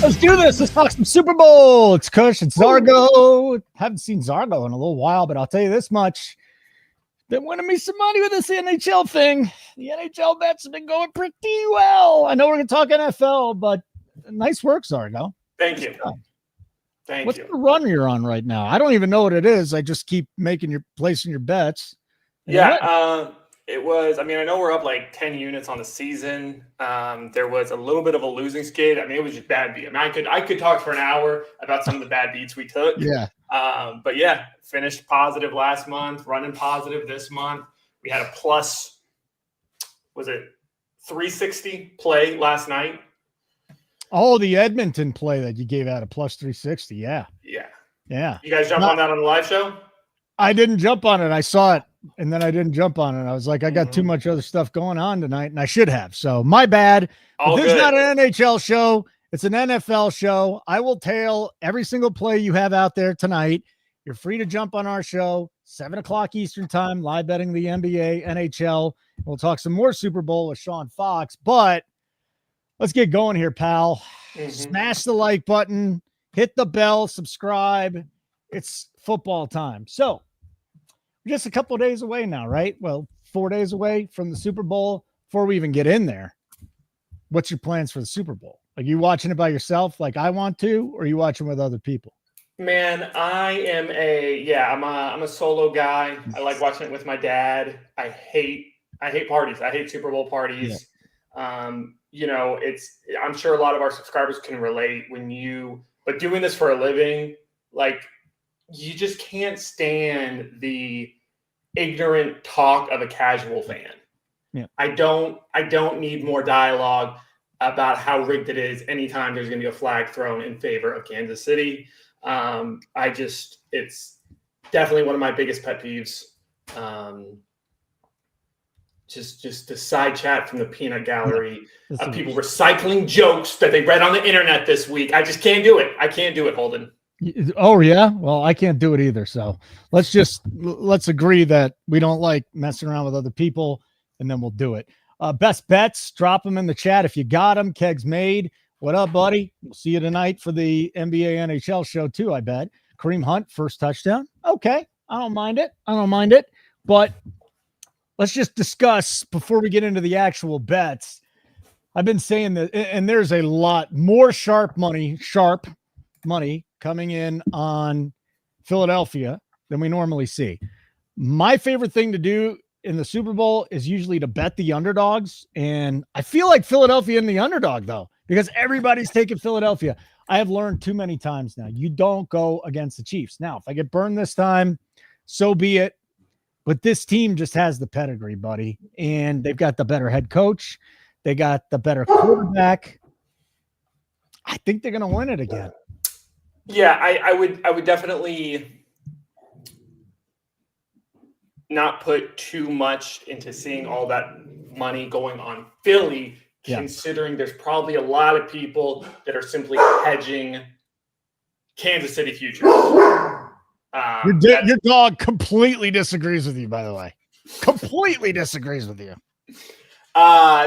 let's do this. Let's talk some Super Bowl. It's Kush. It's Zargo. Haven't seen Zargo in a little while, but I'll tell you this much. Been winning me some money with this NHL thing. The NHL bets have been going pretty well. I know we're going to talk NFL, but nice work, Zargo. Thank you. What's the run you're on right now? I don't even know what it is. I just keep placing your bets. Yeah, it was. I mean, I know we're up like 10 units on the season. There was a little bit of a losing skid. I mean, it was just bad beat. I mean, I could talk for an hour about some of the bad beats we took. Yeah. But yeah, finished positive last month, running positive this month. We had a plus, was it 360 play last night? Oh, the Edmonton play that you gave out a plus 360. Yeah. Yeah. You guys jump on that on the live show? I didn't jump on it. I saw it, and then I didn't jump on it. I was like, I got too much other stuff going on tonight, and I should have. So my bad. This is not an NHL show. It's an NFL show. I will tail every single play you have out there tonight. You're free to jump on our show, 7 o'clock Eastern time, live betting the NBA, NHL. We'll talk some more Super Bowl with Sean Fox, but let's get going here, pal. Smash the like button, hit the bell, subscribe. It's football time. So we're just a couple of days away now, right? Well, 4 days away from the Super Bowl. Before we even get in there, what's your plans for the Super Bowl? Are you watching it by yourself like I want to, or are you watching with other people? Man, I'm a solo guy. I like watching it with my dad. I hate parties. I hate Super Bowl parties. Yeah. I'm sure a lot of our subscribers can relate but doing this for a living, like you just can't stand the ignorant talk of a casual fan. Yeah. I don't need more dialogue about how rigged it is anytime there's going to be a flag thrown in favor of Kansas City. It's definitely one of my biggest pet peeves. Just the side chat from the peanut gallery of people recycling jokes that they read on the internet this week. I just can't do it. I can't do it, Holden. Oh yeah. Well, I can't do it either. So let's agree that we don't like messing around with other people, and then we'll do it. Best bets, drop them in the chat if you got them. Kegs made. What up, buddy? We'll see you tonight for the NBA NHL show too, I bet. Kareem Hunt, first touchdown. Okay. I don't mind it. But let's just discuss before we get into the actual bets. I've been saying that, and there's a lot more sharp money coming in on Philadelphia than we normally see. My favorite thing to do in the Super Bowl is usually to bet the underdogs. And I feel like Philadelphia in the underdog though, because everybody's taking Philadelphia. I have learned too many times now. You don't go against the Chiefs. Now, if I get burned this time, so be it. But this team just has the pedigree, buddy. And they've got the better head coach. They got the better quarterback. I think they're going to win it again. Yeah, I would definitely not put too much into seeing all that money going on Philly, considering there's probably a lot of people that are simply hedging Kansas City futures. Your dog completely disagrees with you, by the way. Completely disagrees with you.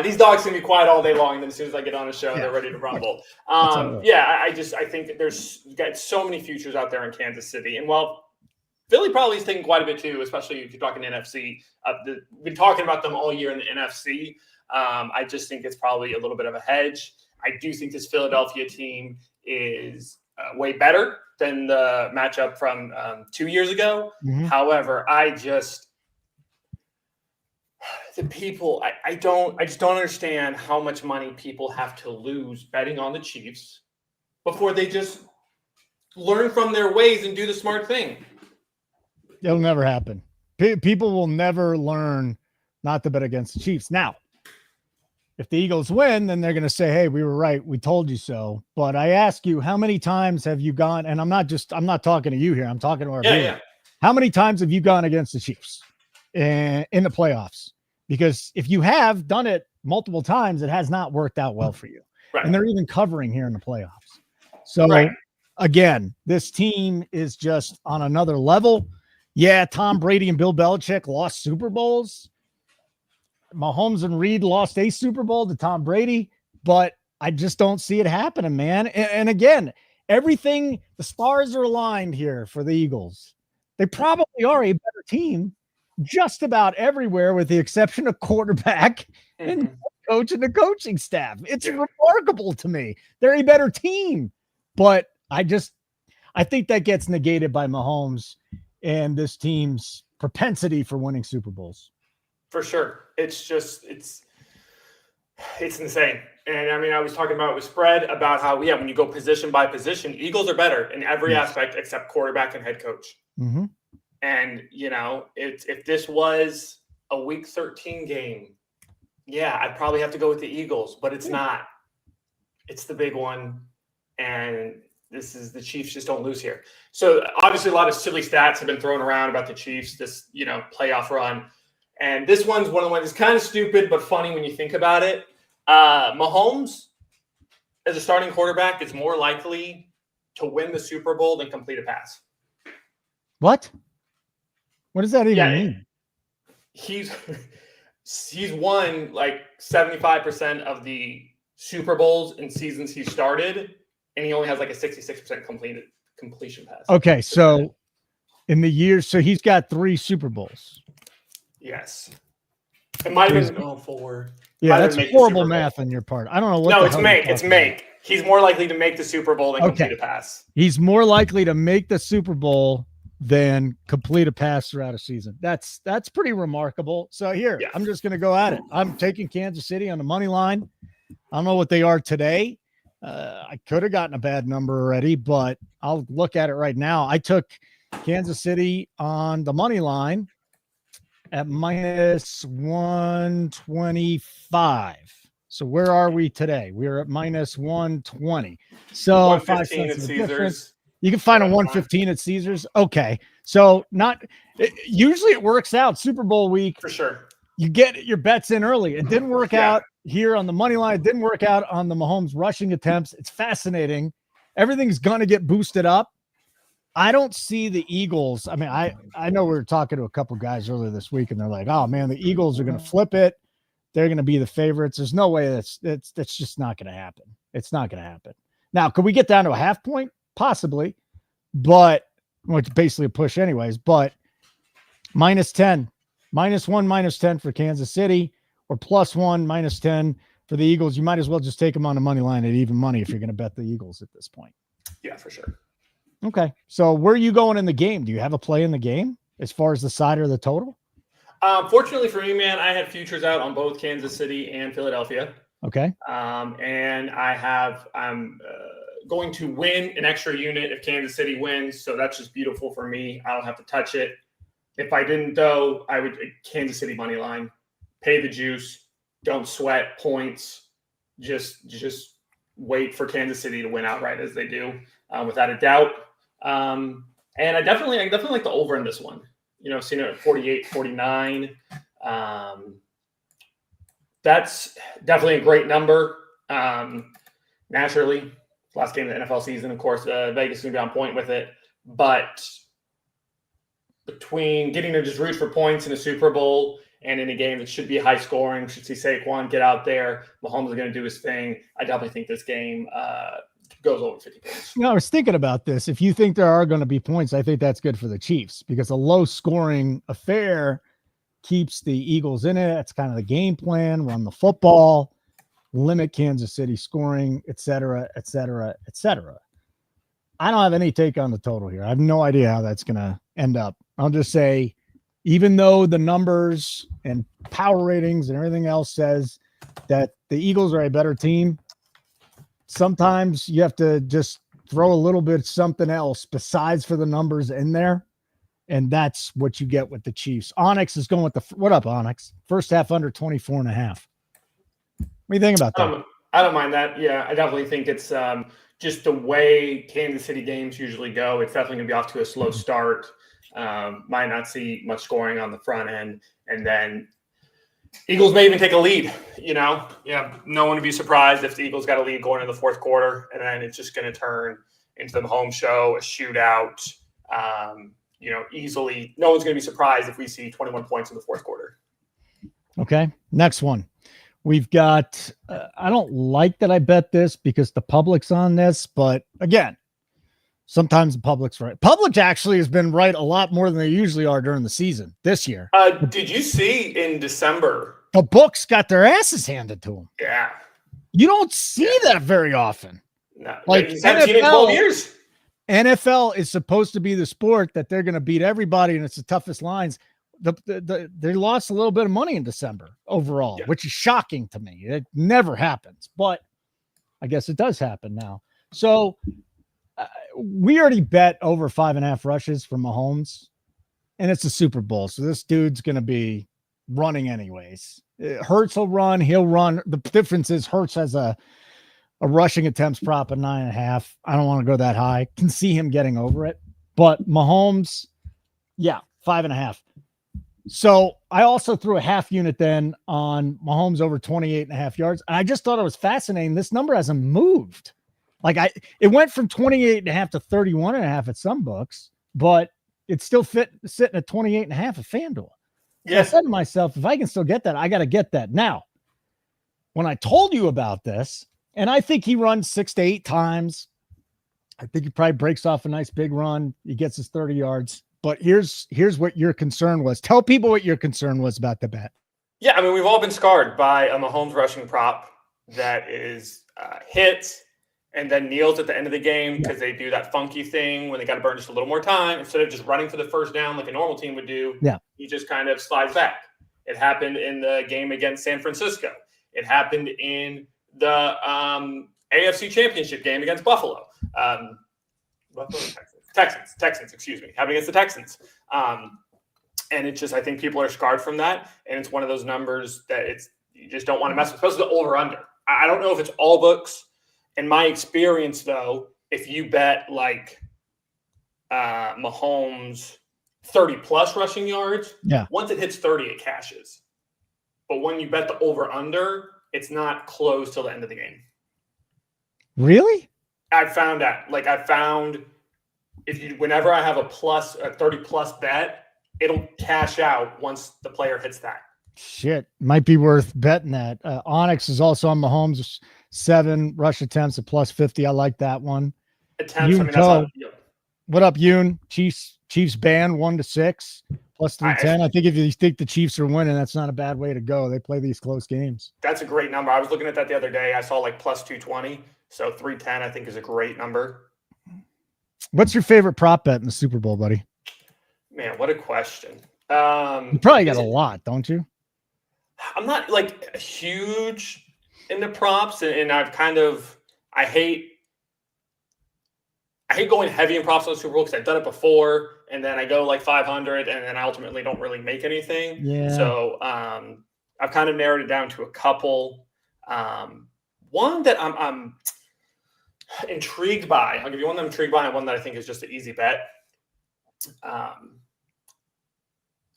These dogs can be quiet all day long, and then as soon as I get on the show, they're ready to rumble. I think that there's got so many futures out there in Kansas City. And while Philly probably is taking quite a bit too, especially if you're talking NFC. We've been talking about them all year in the NFC. I just think it's probably a little bit of a hedge. I do think this Philadelphia team is way better than the matchup from 2 years ago. Mm-hmm. However, I just don't understand how much money people have to lose betting on the Chiefs before they just learn from their ways and do the smart thing. It'll never happen. People will never learn not to bet against the Chiefs. Now, if the Eagles win, then they're going to say, hey, we were right. We told you so. But I ask you, how many times have you gone, and I'm not talking to you here. I'm talking to our viewers. Yeah. How many times have you gone against the Chiefs in the playoffs? Because if you have done it multiple times, it has not worked out well for you. Right. And they're even covering here in the playoffs. So again, this team is just on another level. Yeah, Tom Brady and Bill Belichick lost Super Bowls. Mahomes and Reed lost a Super Bowl to Tom Brady. But I just don't see it happening, man. And again, everything, the stars are aligned here for the Eagles. They probably are a better team just about everywhere, with the exception of quarterback and coach and the coaching staff. It's remarkable to me. They're a better team, but I think that gets negated by Mahomes and this team's propensity for winning Super Bowls. For sure. It's insane. And I mean, I was talking about with spread about how, when you go position by position, Eagles are better in every aspect except quarterback and head coach. Mm-hmm. And, if this was a week 13 game, I'd probably have to go with the Eagles, but it's not. It's the big one. And the Chiefs just don't lose here. So obviously a lot of silly stats have been thrown around about the Chiefs, this, playoff run. And this one's one of the ones that's kind of stupid, but funny when you think about it. Mahomes, as a starting quarterback, is more likely to win the Super Bowl than complete a pass. What? What does that even mean? He's won like 75% of the Super Bowls in seasons he started, and he only has like a 66% completion pass. Okay, so in the years, so he's got 3 Super Bowls. Yes. It might have been 4. Yeah, that's horrible math on your part. I don't know what. No, it's make. It's make. He's more likely to make the Super Bowl than complete a pass. He's more likely to make the Super Bowl than complete a pass throughout a season. That's pretty remarkable. So here, I'm just going to go at it. I'm taking Kansas City on the money line. I don't know what they are today. I could have gotten a bad number already, but I'll look at it right now. I took Kansas City on the money line at minus 125. So where are we today? We're at minus 120. So 5 cents of difference. You can find a 115 at Caesars. Okay. So usually it works out Super Bowl week. For sure. You get your bets in early. It didn't work out here on the money line. It didn't work out on the Mahomes rushing attempts. It's fascinating. Everything's going to get boosted up. I don't see the Eagles. I mean, I know we were talking to a couple guys earlier this week, and they're like, "Oh man, the Eagles are going to flip it. They're going to be the favorites." There's no way that's just not going to happen. It's not going to happen. Now, could we get down to a half point? Possibly, but it's basically a push anyways. But minus 10, minus 1, minus 10 for Kansas City, or plus 1, minus 10 for the Eagles. You might as well just take them on the money line at even money if you're going to bet the Eagles at this point. Yeah, for sure. Okay. So where are you going in the game? Do you have a play in the game as far as the side or the total? Fortunately for me, man, I had futures out on both Kansas City and Philadelphia. Okay. And I'm going to win an extra unit if Kansas City wins. So that's just beautiful for me. I don't have to touch it. If I didn't, though, I would Kansas City money line, pay the juice, don't sweat points, just wait for Kansas City to win outright as they do, without a doubt. And I definitely like the over in this one. Seeing it at 48, 49. That's definitely a great number. Naturally, last game of the NFL season, of course, Vegas is going to be on point with it. But between getting to just root for points in a Super Bowl and in a game that should be high scoring, should see Saquon get out there, Mahomes is going to do his thing. I definitely think this game goes over 50 points. I was thinking about this. If you think there are going to be points, I think that's good for the Chiefs, because a low scoring affair keeps the Eagles in it. That's kind of the game plan. Run the football, limit Kansas City scoring, et cetera, et cetera, et cetera. I don't have any take on the total here. I have no idea how that's going to end up. I'll just say, even though the numbers and power ratings and everything else says that the Eagles are a better team, sometimes you have to just throw a little bit something else besides for the numbers in there. And that's what you get with the Chiefs. Onyx is going with what up, Onyx? First half under 24.5. What do you think about that? I don't mind that. Yeah, I definitely think it's just the way Kansas City games usually go. It's definitely going to be off to a slow start. Might not see much scoring on the front end. And then Eagles may even take a lead, no one would be surprised if the Eagles got a lead going into the fourth quarter, and then it's just going to turn into the home show, a shootout, easily. No one's going to be surprised if we see 21 points in the fourth quarter. Okay. Next one. We've got, I don't like that I bet this because the public's on this, but again, sometimes the public's right. Public actually has been right a lot more than they usually are during the season this year. Did you see in December? The books got their asses handed to them. Yeah. You don't see that very often. No, like 17 and 12 years. NFL is supposed to be the sport that they're going to beat everybody, and it's the toughest lines. They lost a little bit of money in December overall, which is shocking to me. It never happens, but I guess it does happen now. So we already bet over 5.5 rushes for Mahomes, and it's a Super Bowl. So this dude's going to be running anyways. Hurts will run. He'll run. The difference is Hurts has a rushing attempts prop of 9.5. I don't want to go that high. Can see him getting over it, but Mahomes, 5.5. So I also threw a half unit then on Mahomes over 28.5 yards. And I just thought it was fascinating. This number hasn't moved. It went from 28.5 to 31.5 at some books, but it's still sitting at 28.5 at FanDuel. Yeah. So I said to myself, if I can still get that, I got to get that. Now, when I told you about this, and I think he runs 6 to 8 times, I think he probably breaks off a nice big run. He gets his 30 yards. But here's what your concern was. Tell people what your concern was about the bet. Yeah, I mean, we've all been scarred by a Mahomes rushing prop that is hits and then kneels at the end of the game because they do that funky thing when they got to burn just a little more time. Instead of just running for the first down like a normal team would do, he just kind of slides back. It happened in the game against San Francisco. It happened in the AFC Championship game against Buffalo. Texans, excuse me, happening against the Texans. And it's just, I think people are scarred from that. And it's one of those numbers that you just don't want to mess with, especially the over-under. I don't know if it's all books. In my experience, though, if you bet like Mahomes 30-plus rushing yards, once it hits 30, it cashes. But when you bet the over-under, it's not closed till the end of the game. Really? I found that. Whenever I have a 30-plus bet, it'll cash out once the player hits that. Shit, might be worth betting that. Onyx is also on Mahomes 7 rush attempts at plus 50. I like that one. Attempts. I mean, that's what up, Yoon? Chiefs band 1 to 6 plus 310. I think if you think the Chiefs are winning, that's not a bad way to go. They play these close games. That's a great number. I was looking at that the other day. I saw like plus 220. So 310, I think, is a great number. What's your favorite prop bet in the Super Bowl, buddy? Man, what a question. You probably got a lot, don't you? I'm not like huge into props, and I hate going heavy in props on the Super Bowl because I've done it before, and then I go like 500, and then I ultimately don't really make anything. Yeah. So I've kind of narrowed it down to a couple. One that I'm intrigued by. I'll give you one that I'm intrigued by and one that I think is just an easy bet.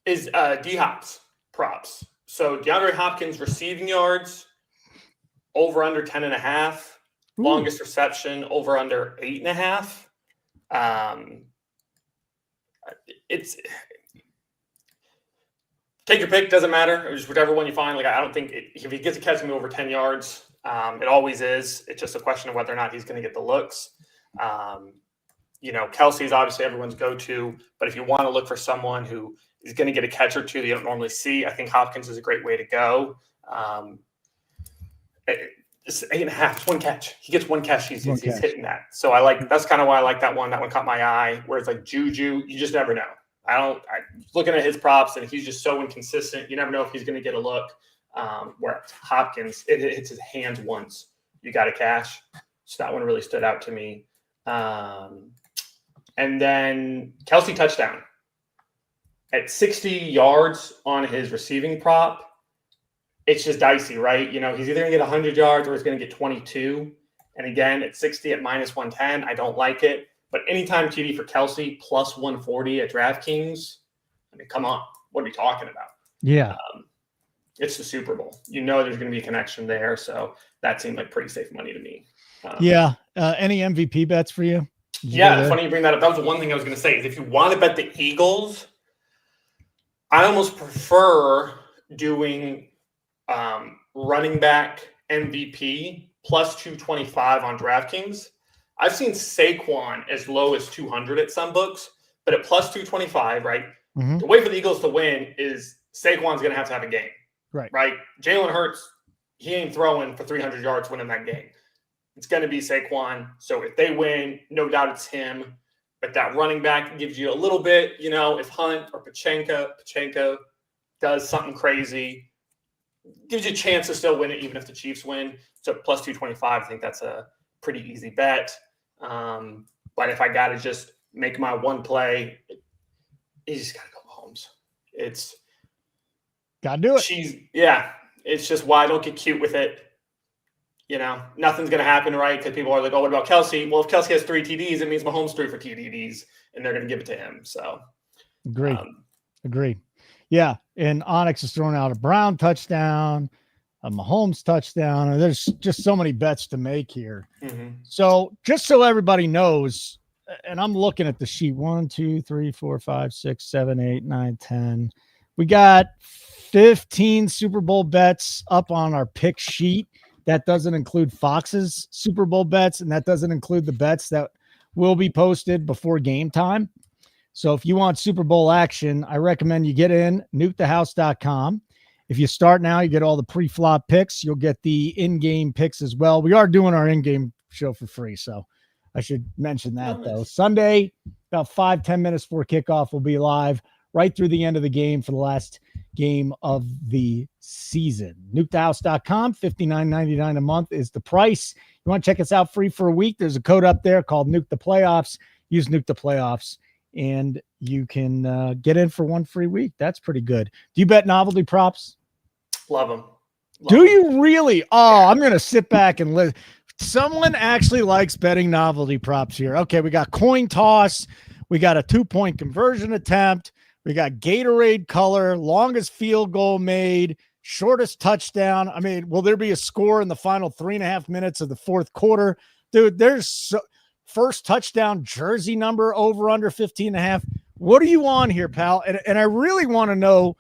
Is D-Hop's props. So DeAndre Hopkins receiving yards over under 10.5. Longest reception over under 8.5. It's take your pick, doesn't matter. Just whichever one you find. Like I don't think if he gets a catch me over 10 yards, it always is. It's just a question of whether or not he's going to get the looks. Kelsey is obviously everyone's go-to, but if you want to look for someone who is going to get a catch or two that you don't normally see, I think Hopkins is a great way to go. It's 8.5. It's one catch. He gets one catch. He's hitting that. So that's kind of why I like that one. That one caught my eye. Whereas like Juju, you just never know. Looking at his props, and he's just so inconsistent. You never know if he's going to get a look. Where Hopkins, it hits his hands once. You got to cash. So that one really stood out to me. And then Kelsey touchdown at 60 yards on his receiving prop. It's just dicey, right? He's either going to get 100 yards or he's going to get 22. And again, at 60 at minus 110, I don't like it. But anytime TD for Kelsey plus 140 at DraftKings, I mean, come on. What are we talking about? Yeah. It's the Super Bowl. There's going to be a connection there. So that seemed like pretty safe money to me. Any MVP bets for you? Yeah, funny you bring that up. That was the one thing I was going to say is if you want to bet the I almost prefer doing running back MVP plus 225 on DraftKings. I've seen Saquon as low as 200 at some books, but at plus 225, right? Mm-hmm. The way for the Eagles to win is Saquon's going to have a game. Right? Jalen Hurts, he ain't throwing for 300 yards winning that game. It's going to be Saquon. So if they win, no doubt it's him. But that running back gives you a little bit, if Hunt or Pachenko does something crazy, gives you a chance to still win it, even if the Chiefs win. So plus 225, I think that's a pretty easy bet. But if I got to just make my one play, you just got to go Mahomes. It's got to do it. It's just why I don't get cute with it. Nothing's going to happen, right? Because people are like, oh, what about Kelsey? Well, if Kelsey has 3 TDs, it means Mahomes 3 for TDs, and they're going to give it to him. So, Agree. Yeah, and Onyx is throwing out a Brown touchdown, a Mahomes touchdown, and there's just so many bets to make here. Mm-hmm. So just so everybody knows, and I'm looking at the sheet, 1, 2, 3, 4, 5, 6, 7, 8, 9, 10. We got 15 Super Bowl bets up on our pick sheet. That doesn't include Fox's Super Bowl bets, and that doesn't include the bets that will be posted before game time. So if you want Super Bowl action, I recommend you get in nukethehouse.com. If you start now, you get all the pre-flop picks. You'll get the in-game picks as well. We are doing our in-game show for free, so I should mention that, though. Sunday, about 5-10 minutes before kickoff, we'll be live right through the end of the game for the last game of the season. Nukethehouse.com, $59.99 a month is the price. You want to check us out free for a week? There's a code up there called Nuke the Playoffs. Use Nuke the Playoffs, and you can get in for one free week. That's pretty good. Do you bet novelty props? Love them. Do you really? Oh, yeah. I'm going to sit back and listen. Someone actually likes betting novelty props here. Okay, we got coin toss. We got a 2-point conversion attempt. We got Gatorade color, longest field goal made, shortest touchdown. I mean, will there be a score in the final 3.5 minutes of the fourth quarter? Dude, there's first touchdown jersey number over under 15.5. What are you on here, pal? And I really want to know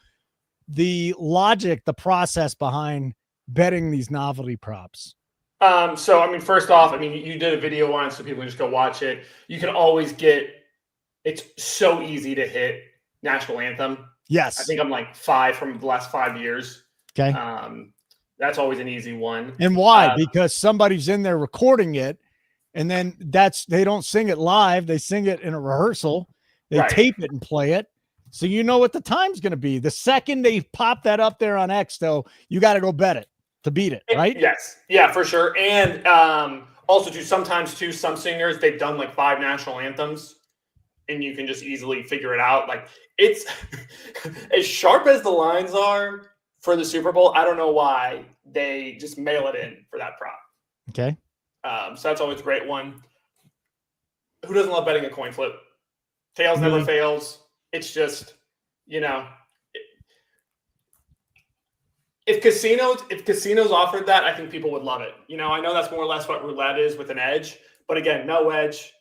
the logic, the process behind betting these novelty props. So, I mean, first off, you did a video on it, so people can just go watch it. You can always it's so easy to hit national anthem. Yes. I think I'm like 5 from the last 5 years. Okay. That's always an easy one. And why? Because somebody's in there recording it, and then they don't sing it live. They sing it in a rehearsal. They tape it and play it. So you know what the time's going to be. The second they pop that up there on X, though, you got to go bet it to beat it, right? Yes. Yeah, for sure. And also, sometimes some singers, they've done like 5 national anthems, and you can just easily figure it out. Like, it's as sharp as the lines are for the Super Bowl. I don't know why they just mail it in for that prop. Okay. So that's always a great one. Who doesn't love betting a coin flip? Tails never fails. It's just, if casinos offered that, I think people would love it. I know that's more or less what roulette is with an edge, but again, no edge.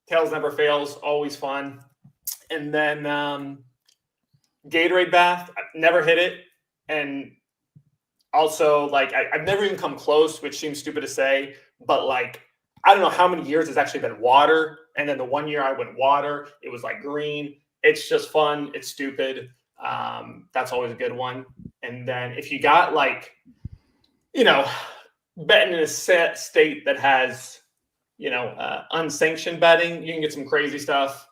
Tails never fails, always fun. And then Gatorade bath, I've never hit it. And also, like, I've never even come close, which seems stupid to say, but like, I don't know how many years it's actually been water. And then the one year I went water, it was like green. It's just fun. It's stupid. That's always a good one. And then if you got like, betting in a state that has, unsanctioned betting, you can get some crazy stuff.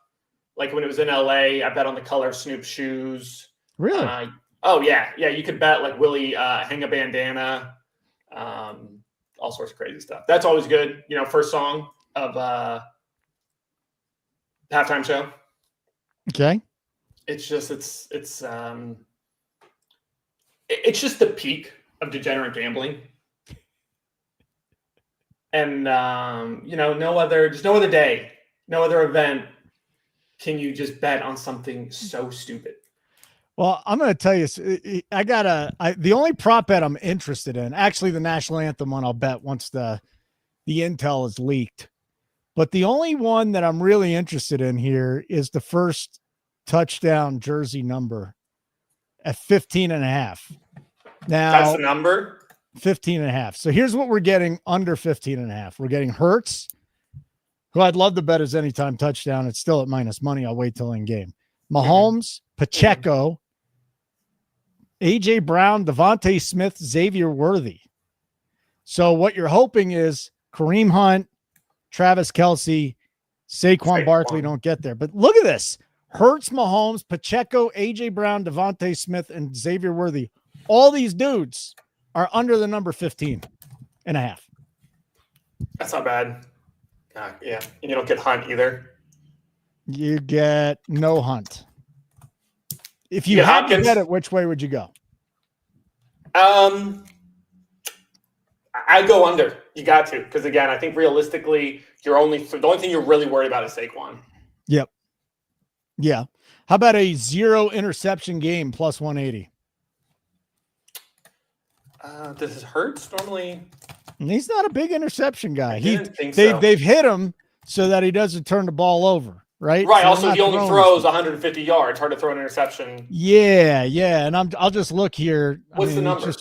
Like when it was in LA, I bet on the color of Snoop's shoes. Really? Oh yeah. Yeah. You could bet like Willie hang a bandana, all sorts of crazy stuff. That's always good. First song of halftime show. Okay. It's just just the peak of degenerate gambling. And no other day, no other event can you just bet on something so stupid. Well, I'm going to tell you, the only prop bet I'm interested in, actually the national anthem one I'll bet once the intel is leaked. But the only one that I'm really interested in here is the first touchdown jersey number at 15.5. Now that's the number. 15.5. So here's what we're getting under 15.5. We're getting Hurts, who I'd love to bet as anytime touchdown. It's still at minus money. I'll wait till in game. Mahomes, Pacheco, AJ Brown, Devontae Smith, Xavier Worthy. So what you're hoping is Kareem Hunt, Travis Kelce, Saquon Barkley don't get there. But look at this. Hurts, Mahomes, Pacheco, AJ Brown, Devontae Smith, and Xavier Worthy. All these dudes are under the number 15.5. That's not bad. Yeah. And you don't get Hunt either. You get no Hunt. If you had to bet it, which way would you go? I'd go under. You got to. Because, again, I think realistically, the only thing you're really worried about is Saquon. Yep. Yeah. How about a 0 interception game plus 180? Does this Hurts normally? He's not a big interception guy. They've hit him so that he doesn't turn the ball over, right? Right. So also, he only throws 150 yards. Hard to throw an interception. Yeah. And I'll just look here. What's the number?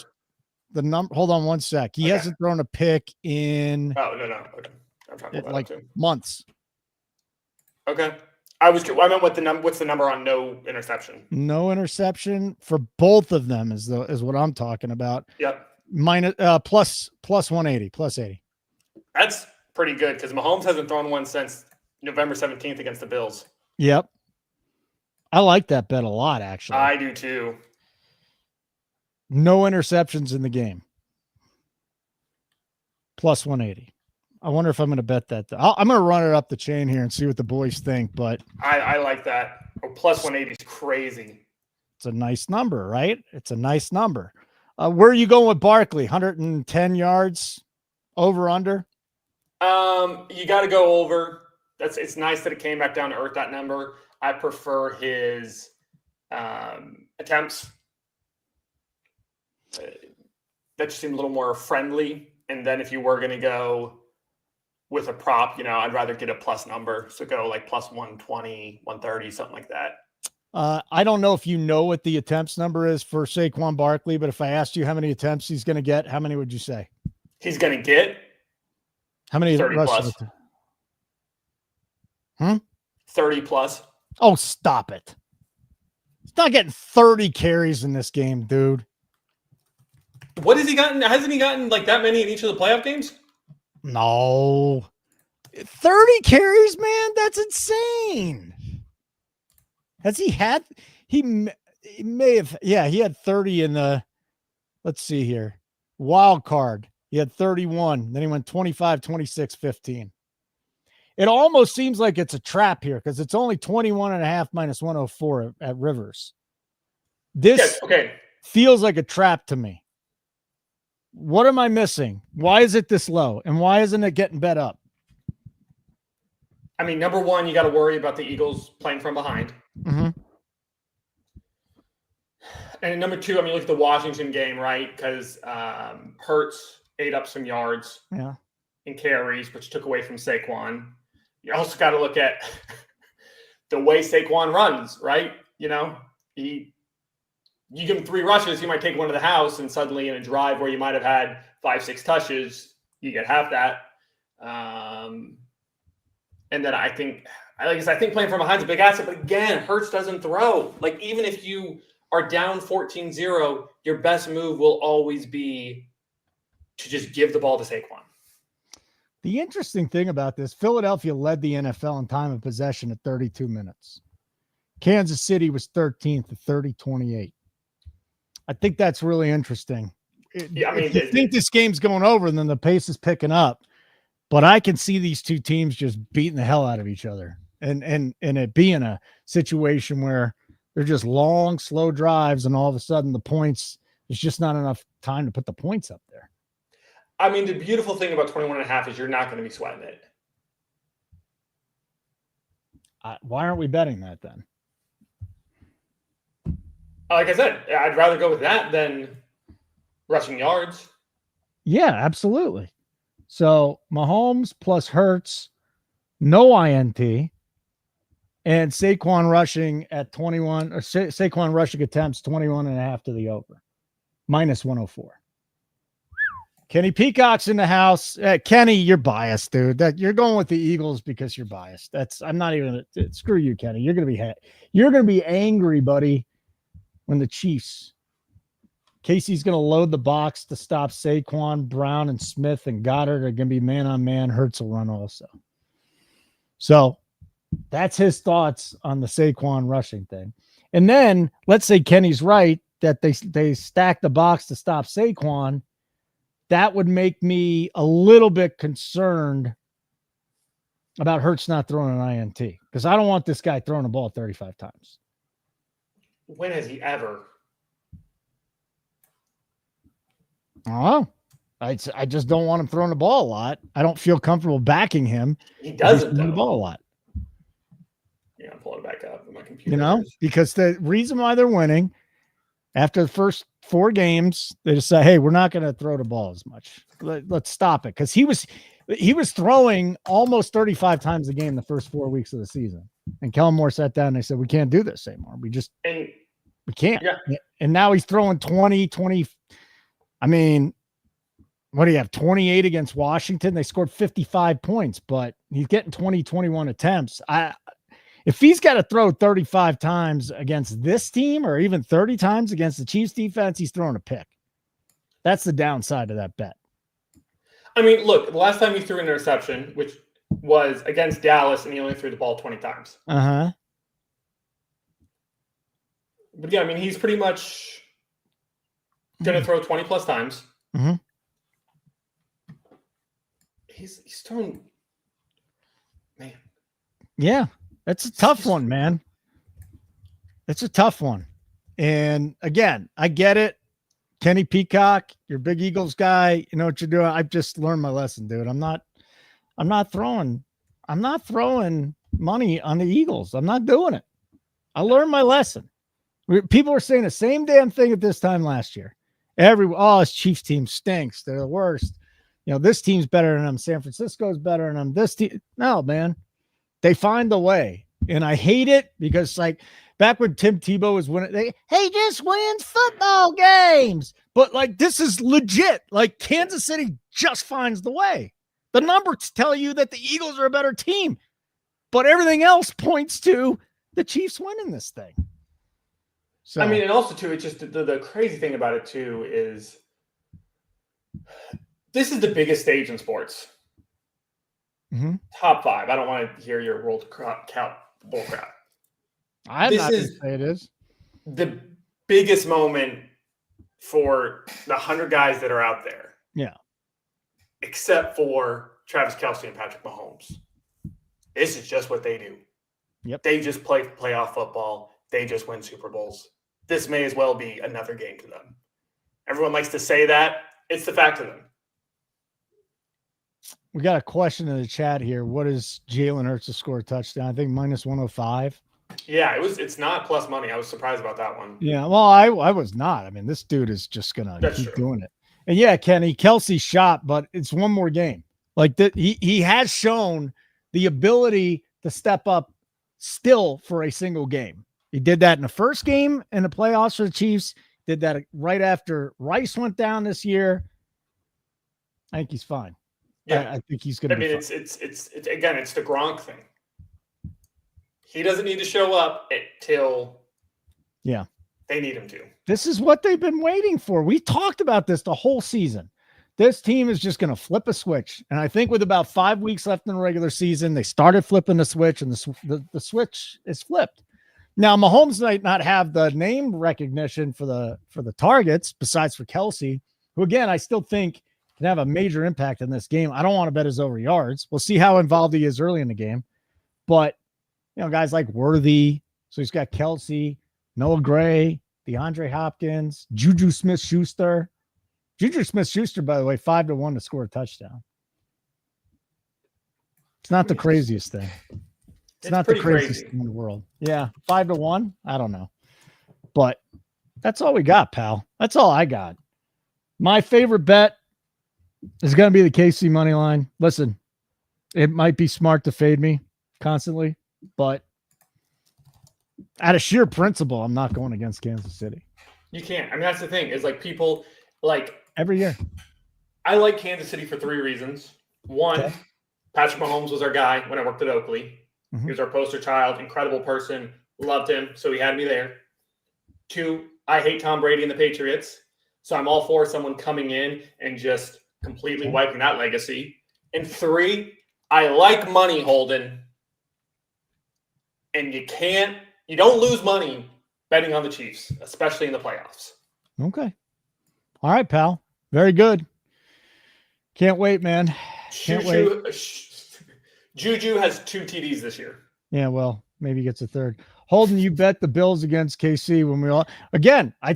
The number. Hold on one sec. He hasn't thrown a pick in. Oh no. Okay. I'm trying to pull that up too. Months. Okay. I meant what's the number on no interception? No interception for both of them is what I'm talking about. Yep. Minus plus 180, plus 80. That's pretty good because Mahomes hasn't thrown one since November 17th against the Bills. Yep. I like that bet a lot, actually. I do too. No interceptions in the game. Plus 180. I wonder if I'm going to bet that. I'm going to run it up the chain here and see what the boys think, but I like that. Plus 180 is crazy. It's a nice number, right? It's a nice number. Where are you going with Barkley? 110 yards over, under? You got to go over. It's nice that it came back down to earth, that number. I prefer his attempts. That just seemed a little more friendly. And then if you were going to go with a prop, I'd rather get a plus number. So go like plus 120, 130, something like that. I don't know if you know what the attempts number is for Saquon Barkley, but if I asked you how many attempts he's going to get, how many would you say? He's going to get? How many? 30 plus. 30 plus. Oh, stop it. He's not getting 30 carries in this game, dude. What has he gotten? Hasn't he gotten like that many in each of the playoff games? No. 30 carries, man? That's insane. Has he had? He may have. Yeah, he had 30 in the. Let's see here. Wild card. He had 31. Then he went 25, 26, 15. It almost seems like it's a trap here because it's only 21.5 minus 104 at Rivers. This feels like a trap to me. What am I missing? Why is it this low? And why isn't it getting bet up? I mean, number one, you got to worry about the Eagles playing from behind. Mm-hmm. And number two, look at the Washington game, right? Because Hurts ate up some yards in carries, which took away from Saquon. You also got to look at the way Saquon runs, right? You give him 3 rushes, he might take one to the house, and suddenly in a drive where you might have had 5-6 touches, you get half that. And then I think playing from behind is a big asset. But again, Hurts doesn't throw. Like, even if you are down 14-0, your best move will always be to just give the ball to Saquon. The interesting thing about this, Philadelphia led the NFL in time of possession at 32 minutes. Kansas City was 13th at 30-28. I think that's really interesting. If you think this game's going over, and then the pace is picking up. But I can see these two teams just beating the hell out of each other, and it being a situation where they're just long, slow drives, and all of a sudden the points, there's just not enough time to put the points up there. The beautiful thing about 21.5 is you're not going to be sweating it. Why aren't we betting that then? Like I said, I'd rather go with that than rushing yards. Yeah, absolutely. So Mahomes plus Hurts, no INT, and Saquon rushing at 21, or Saquon rushing attempts 21.5 to the over. minus 104. Kenny Peacock's in the house. Kenny, you're biased, dude. That you're going with the Eagles because you're biased. I'm not even screw you, Kenny. You're gonna be angry, buddy, when the Chiefs. Casey's gonna load the box to stop Saquon, Brown, and Smith and Goddard are gonna be man on man. Hurts will run also. So that's his thoughts on the Saquon rushing thing. And then let's say Kenny's right that they stack the box to stop Saquon. That would make me a little bit concerned about Hurts not throwing an INT because I don't want this guy throwing the ball 35 times. When has he ever? Oh, I just don't want him throwing the ball a lot. I don't feel comfortable backing him. He doesn't throw the ball a lot. Yeah, I'm pulling it back up on my computer. You know, because the reason why they're winning after the first 4 games, they just say, hey, we're not going to throw the ball as much. Let's stop it. Because he was throwing almost 35 times a game the first 4 weeks of the season. And Kellen Moore sat down and they said, we can't do this anymore. We can't. Yeah. And now he's throwing 20. I mean, what do you have? 28 against Washington. They scored 55 points, but he's getting 21 attempts. If he's got to throw 35 times against this team or even 30 times against the Chiefs defense, he's throwing a pick. That's the downside of that bet. I mean, look, the last time he threw an interception, which was against Dallas, and he only threw the ball 20 times. Uh-huh. But yeah, I mean, he's pretty much going to throw 20 plus times. Mm-hmm. He's throwing, man. Yeah. That's a tough one, man. It's a tough one. And again, I get it. Kenny Peacock, you're a big Eagles guy. You know what you're doing. I've just learned my lesson, dude. I'm not throwing money on the Eagles. I'm not doing it. I learned my lesson. People were saying the same damn thing at this time last year. This Chiefs team stinks. They're the worst. You know, this team's better than them. San Francisco's better than them. This team. No, man. They find the way. And I hate it because, like, back when Tim Tebow was winning, he just wins football games. But, like, this is legit. Like, Kansas City just finds the way. The numbers tell you that the Eagles are a better team. But everything else points to the Chiefs winning this thing. So, I mean, and also, too, it's just the crazy thing about it, too, is this is the biggest stage in sports. Mm-hmm. Top 5. I don't want to hear your World Cup bullcrap. This is it is the biggest moment for the 100 guys that are out there. Yeah. Except for Travis Kelce and Patrick Mahomes. This is just what they do. Yep. They just play playoff football. They just win Super Bowls. This may as well be another game to them. Everyone likes to say that. It's the fact to them. We got a question in the chat here. What is Jalen Hurts to score a touchdown? I think minus 105. Yeah, it's not plus money. I was surprised about that one. Yeah, well, I was not. I mean, this dude is just gonna keep doing it. And yeah, Kenny, Kelce shot, but it's one more game. Like that, he has shown the ability to step up still for a single game. He did that in the first game in the playoffs for the Chiefs. Did that right after Rice went down this year. I think he's fine. Yeah, I think he's going to. I mean, it's again, it's the Gronk thing. He doesn't need to show up till they need him to. This is what they've been waiting for. We talked about this the whole season. This team is just going to flip a switch, and I think with about 5 weeks left in the regular season, they started flipping the switch, and the switch is flipped. Now, Mahomes might not have the name recognition for the targets, besides for Kelce, who again I still think can have a major impact in this game. I don't want to bet his over yards. We'll see how involved he is early in the game. But, you know, guys like Worthy. So he's got Kelce, Noah Gray, DeAndre Hopkins, Juju Smith-Schuster. Juju Smith-Schuster, by the way, 5-1 to score a touchdown. It's not the craziest thing. It's not the craziest thing in the world. Yeah, 5-1. I don't know. But that's all we got, pal. That's all I got. My favorite bet is going to be the KC money line. Listen, it might be smart to fade me constantly, but out of sheer principle, I'm not going against Kansas City. You can't. I mean, that's the thing is like people like every year. I like Kansas City for 3 reasons. One, Patrick Mahomes was our guy when I worked at Oakley. He was our poster child, incredible person, loved him, so he had me there. 2, I hate Tom Brady and the Patriots, so I'm all for someone coming in and just completely wiping that legacy. And 3, I like money, Holden. And you don't lose money betting on the Chiefs, especially in the playoffs. Okay. All right, pal. Very good. Can't wait, man. Can't wait. Juju has 2 TDs this year. Yeah, well, maybe he gets a third. Holden, you bet the Bills against KC when we all again. I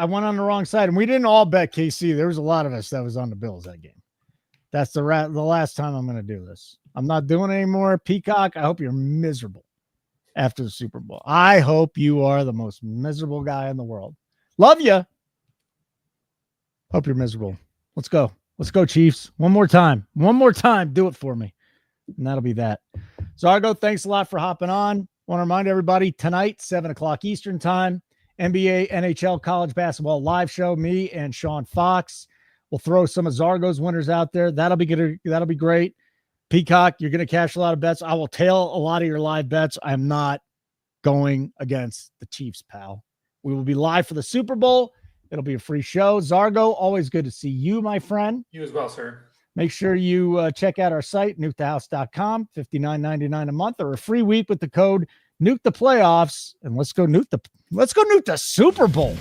went on the wrong side, and we didn't all bet KC. There was a lot of us that was on the Bills that game. That's the last time I'm going to do this. I'm not doing it anymore. Peacock, I hope you're miserable after the Super Bowl. I hope you are the most miserable guy in the world. Love you. Hope you're miserable. Let's go. Let's go, Chiefs. One more time. Do it for me. And that'll be that. Zargo, thanks a lot for hopping on. Want to remind everybody tonight, 7:00 Eastern time, NBA, NHL, college basketball live show. Me and Sean Fox will throw some of Zargo's winners out there. That'll be good. That'll be great. Peacock, you're going to cash a lot of bets. I will tail a lot of your live bets. I'm not going against the Chiefs, pal. We will be live for the Super Bowl. It'll be a free show. Zargo, always good to see you, my friend. You as well, sir. Make sure you check out our site, nukethehouse.com, $59.99 a month, or a free week with the code Nuke the Playoffs. And let's go nuke the Super Bowl.